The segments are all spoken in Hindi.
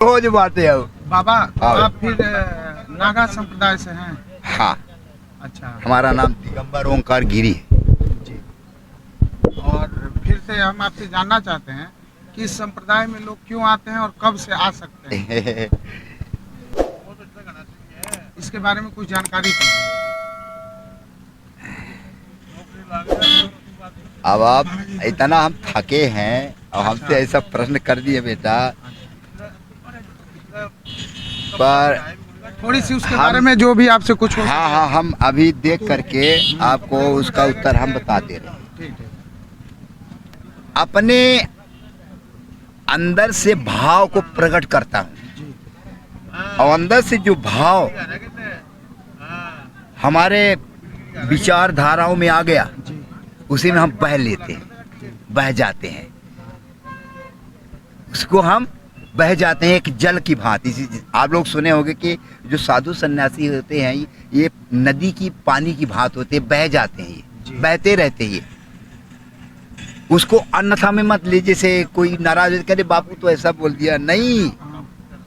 रोज बातें है बाबा, तो हाँ। आप फिर नागा संप्रदाय से हैं? हाँ, अच्छा हमारा नाम दिगंबर ओंकार गिरी है। जी। और फिर से हम आपसे जानना चाहते हैं कि इस संप्रदाय में लोग क्यों आते हैं और कब से आ सकते हैं, इसके बारे में कुछ जानकारी दीजिए। अब आप इतना हम थके हैं और हमसे ऐसा प्रश्न कर दिए बेटा, पर थोड़ी सी उसके हम- बारे में जो भी आपसे कुछ हो हाँ हाँ, हम अभी देख करके आपको उसका उत्तर हम बता दे रहे हैं। ठीक है। अपने अंदर से भाव को प्रकट करता हूँ, और अंदर से जो भाव हमारे विचारधाराओं में आ गया, उसी में हम बह लेते हैं, बह जाते हैं, उसको हम बह जाते हैं एक जल की भांति। आप लोग सुने होंगे कि जो साधु सन्यासी होते हैं ये नदी की पानी की भांति होते हैं, बह जाते हैं, ये बहते रहते हैं। ये उसको अन्यथा में मत लीजिए, जैसे कोई नाराज करे बापू तो ऐसा बोल दिया, नहीं।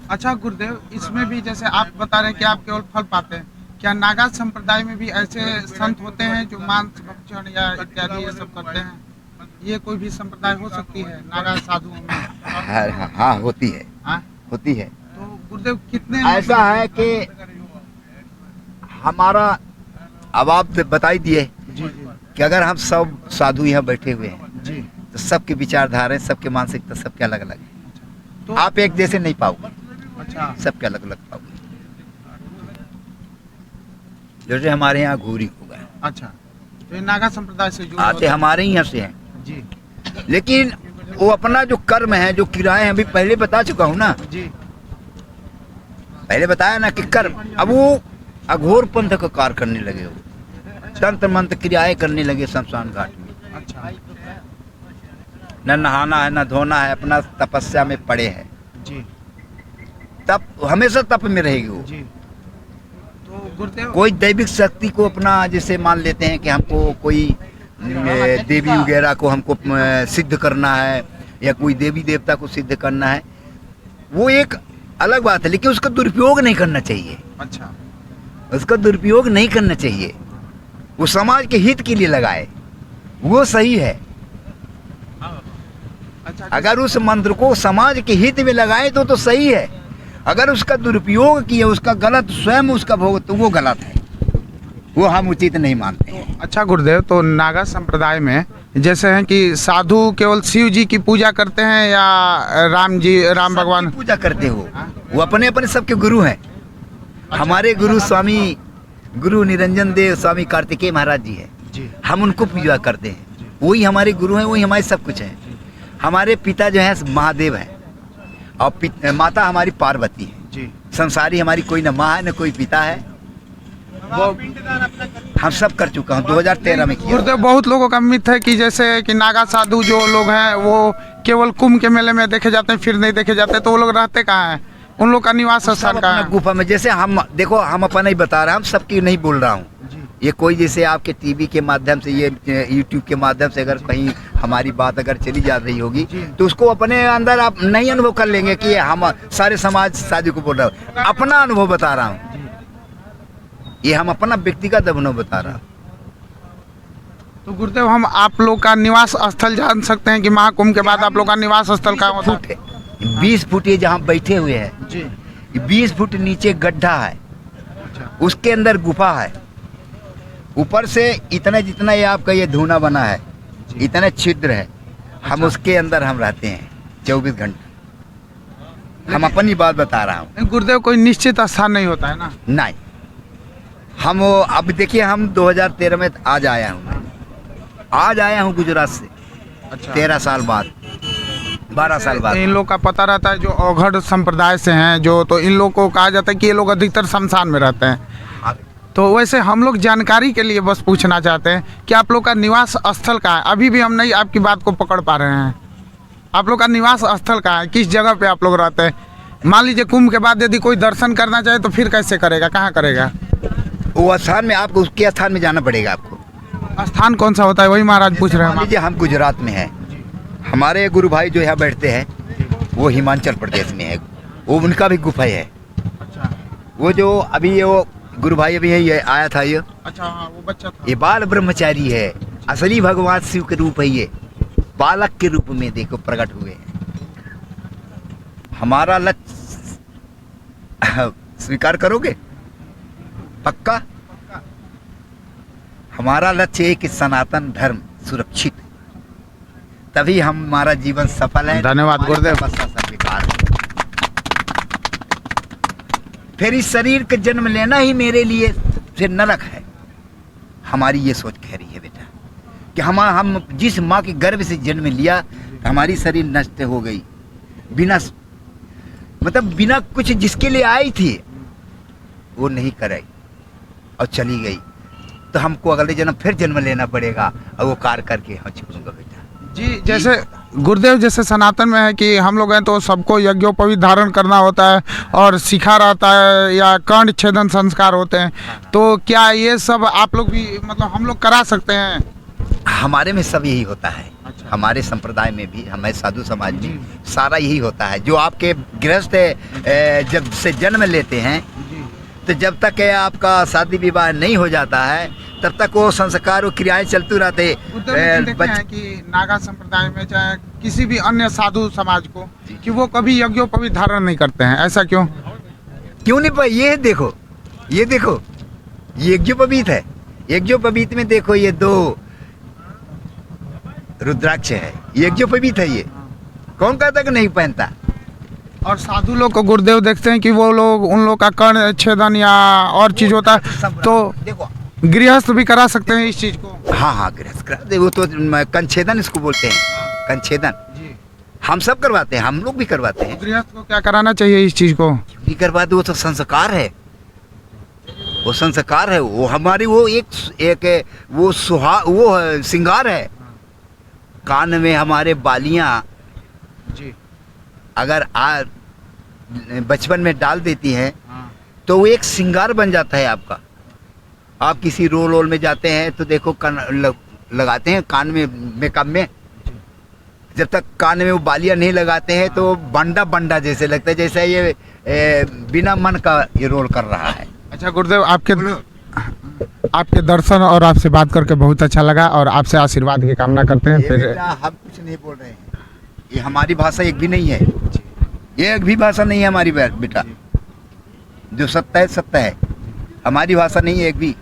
अच्छा गुरुदेव, इसमें भी जैसे आप बता रहे हैं कि आप केवल फल पाते हैं, क्या नागा संप्रदाय में भी ऐसे संत होते हैं जो मांस भक्षण या इत्यादि ये सब करते हैं? ये कोई भी संप्रदाय हो सकती है नागा साधुओं में? हाँ होती है, हाँ? होती है। तो गुरुदेव कितने ऐसा है कि हमारा, अब आप बता ही दिए जी जी कि अगर हम सब साधु यहाँ बैठे हुए हैं जी, तो सबकी विचारधारा, सबके मानसिकता सबके अलग अलग है। तो आप एक जैसे नहीं पाओगे, अच्छा सबके अलग अलग पाओगे। जैसे हमारे यहाँ घूरी हो गए, अच्छा, तो ये नागा संप्रदाय से जुड़े आते होते हैं। हमारे ही यहाँ से हैं, जी लेकिन वो अपना जो कर्म है, जो किराए हैं, अभी पहले बता चुका हूँ ना, जी पहले बताया ना कि कर्म, अब वो अघोर पंथ का कार्य करने लगे, वो तंत्र मंत्र क्रियाएं करने लगे शमशान घाट में। अच्छा न नहाना है न धोना है, अपना तपस्या में पड़े हैं, जी तप हमेशा तप में रहेगी वो। जी। तो गुरुदेव कोई दैविक शक्ति को अपना जैसे मान लेते हैं कि हमको कोई देवी वगैरह को हमको सिद्ध करना है, या कोई देवी देवता को सिद्ध करना है, वो एक अलग बात है, लेकिन उसका दुरुपयोग नहीं करना चाहिए। अच्छा उसका दुरुपयोग नहीं करना चाहिए, वो समाज के हित के लिए लगाए, वो सही है। अच्छा, अगर उस मंत्र को समाज के हित में लगाए तो सही है, अगर उसका दुरुपयोग किया, उसका गलत स्वयं उसका भोग, तो वो गलत है, वो हम उचित नहीं मानते हैं। अच्छा गुरुदेव, तो नागा संप्रदाय में जैसे हैं कि साधु केवल शिव जी की पूजा करते हैं या राम भगवान? सबकी पूजा करते हो, वो अपने अपने सबके गुरु हैं। हमारे गुरु स्वामी गुरु निरंजन देव स्वामी कार्तिकेय महाराज जी हैं, जी हम उनको पूजा करते हैं, वही हमारे गुरु हैं, वही हमारे सब कुछ हैं। हमारे पिता जो हैं महादेव हैं, और माता हमारी पार्वती है। जी। संसारी हमारी कोई न माँ है न कोई पिता है, वो हम सब कर चुका हूँ, 2013 में किया। गुरुदेव, बहुत लोगों का मिथ है कि जैसे कि नागा साधु जो लोग हैं वो केवल कुंभ के मेले में देखे जाते हैं, फिर नहीं देखे जाते, तो वो लोग रहते कहाँ हैं? उन लोग का निवास सब स्थान कहाँ अपना है? गुफा में, जैसे हम देखो, हम अपना ही बता रहे हैं, हम सबकी नहीं बोल रहा हूँ। ये कोई जैसे आपके टीवी के माध्यम से, ये यूट्यूब के माध्यम से अगर कहीं हमारी बात अगर चली जा रही होगी, तो उसको अपने अंदर आप नहीं अनुभव कर लेंगे कि हम सारे समाज साधु को बोल रहा हूँ, अपना अनुभव बता रहा हूँ, ये हम अपना व्यक्तिगत अनुभव बता रहा हूँ। तो गुरुदेव, हम आप लोग का निवास स्थल जान सकते हैं कि महाकुंभ के बाद आप लोग का निवास स्थल कहाँ होता है? 20 फुट ये जहाँ बैठे हुए हैं, जी 20 फुट नीचे गड्ढा है, उसके अंदर गुफा है, ऊपर से इतना जितना ये आपका ये धूना बना है, इतना छिद्र है, हम उसके अंदर हम रहते हैं 24 घंटे। हम अपनी बात बता रहा हूँ। गुरुदेव, कोई निश्चित स्थान नहीं होता है ना? नहीं, हम अब देखिए, हम 2013 में आज आया हूँ, आज आया हूँ गुजरात से। अच्छा, 13 साल बाद, 12 साल बाद। इन लोग का पता रहता है जो अवघड़ संप्रदाय से हैं जो, तो इन लोग को कहा जाता है कि ये लोग अधिकतर शमशान में रहते हैं। तो वैसे हम लोग जानकारी के लिए बस पूछना चाहते हैं कि आप लोग का निवास स्थल कहाँ है? अभी भी हम नहीं आपकी बात को पकड़ पा रहे हैं। आप लोग का निवास स्थल कहाँ है? किस जगह पे आप लोग रहते हैं? मान लीजिए कुंभ के बाद यदि कोई दर्शन करना चाहे तो फिर कैसे करेगा, कहाँ करेगा? वो स्थान में आपको, उसके स्थान में जाना पड़ेगा आपको। स्थान कौन सा होता है, वही महाराज पूछ रहे हैं मान हम। लीजिए हम गुजरात में हैं, हमारे गुरु भाई जो यहाँ बैठते हैं वो हिमाचल प्रदेश में है, वो उनका भी गुफा है। अच्छा वो जो अभी वो गुरु भाई अभी है ये आया था ये अच्छा, हाँ वो बच्चा था। ये बाल ब्रह्मचारी है, असली भगवान शिव के रूप है, ये बालक के रूप में देखो प्रकट हुए हैं। हमारा लक्ष्य स्वीकार करोगे? पक्का? हमारा लक्ष्य है कि सनातन धर्म सुरक्षित, तभी हमारा जीवन सफल है। धन्यवाद हमारी गुरुदेव। तपस्या स्वीकार। फिर इस शरीर का जन्म लेना ही मेरे लिए फिर नरक है। हमारी ये सोच कह रही है बेटा कि हम जिस माँ के गर्भ से जन्म लिया, हमारी शरीर नष्ट हो गई, बिना मतलब बिना कुछ जिसके लिए आई थी वो नहीं कराई और चली गई, तो हमको अगले जन्म फिर जन्म लेना पड़ेगा और वो कार्य करके हम छोड़ूंगा बेटा। जी जैसे गुरुदेव जैसे सनातन में है कि हम लोग हैं तो सबको यज्ञोपवीत धारण करना होता है और सिखा रहता है या कर्ण छेदन संस्कार होते हैं, तो क्या ये सब आप लोग भी मतलब हम लोग करा सकते हैं? हमारे में सब यही होता है। अच्छा। हमारे संप्रदाय में भी, हमारे साधु समाज में सारा यही होता है। जो आपके गृहस्थ जब से जन्म लेते हैं तो जब तक आपका शादी विवाह नहीं हो जाता है तब तक वो संस्कार, वो क्रियाएं चलती रहते देखते हैं कि नागा संप्रदाय में चाहे किसी भी अन्य साधु समाज को कि वो कभी यज्ञोपवीत धारण नहीं करते हैं, ऐसा क्यों? क्यों नहीं पाई? ये देखो, ये देखो, ये यज्ञोपवीत है। यज्ञोपवीत में देखो ये 2 रुद्राक्ष है, यज्ञोपवीत है। ये कौन कहता कि नहीं पहनता? और साधु लोग को गुरुदेव देखते हैं कि वो लोग उन लोग का कर्ण छेदन या और चीज होता है, तो देखो गृहस्थ भी करा सकते हैं इस चीज को? हाँ हाँ गृहस्थ करा दे, वो तो कंछेदन इसको बोलते हैं, कंछेदन। जी हम सब करवाते हैं, हम लोग भी करवाते हैं। गृहस्थ को क्या कराना चाहिए इस चीज को? नहीं करवाते, वो तो संस्कार है, वो संस्कार है, वो हमारी वो एक वो वो श्रृंगार है। कान में हमारे बालियां जी अगर बचपन में डाल देती हैं हाँ। तो वो एक श्रृंगार बन जाता है आपका। आप किसी रोल में जाते हैं तो देखो लगाते हैं कान में, मेकअप में। जब तक कान में वो बालियां नहीं लगाते हैं तो बंडा बंडा जैसे लगता है, जैसे ये बिना मन का ये रोल कर रहा है। अच्छा गुरुदेव, आपके दर्शन और आपसे बात करके बहुत अच्छा लगा और आपसे आशीर्वाद की कामना करते हैं। ये फिर बेटा हम कुछ नहीं बोल रहे हैं, ये हमारी भाषा एक भी नहीं है, ये एक भी भाषा नहीं है हमारी बेटा। जो सत्य है सत्य है, हमारी भाषा नहीं है एक भी।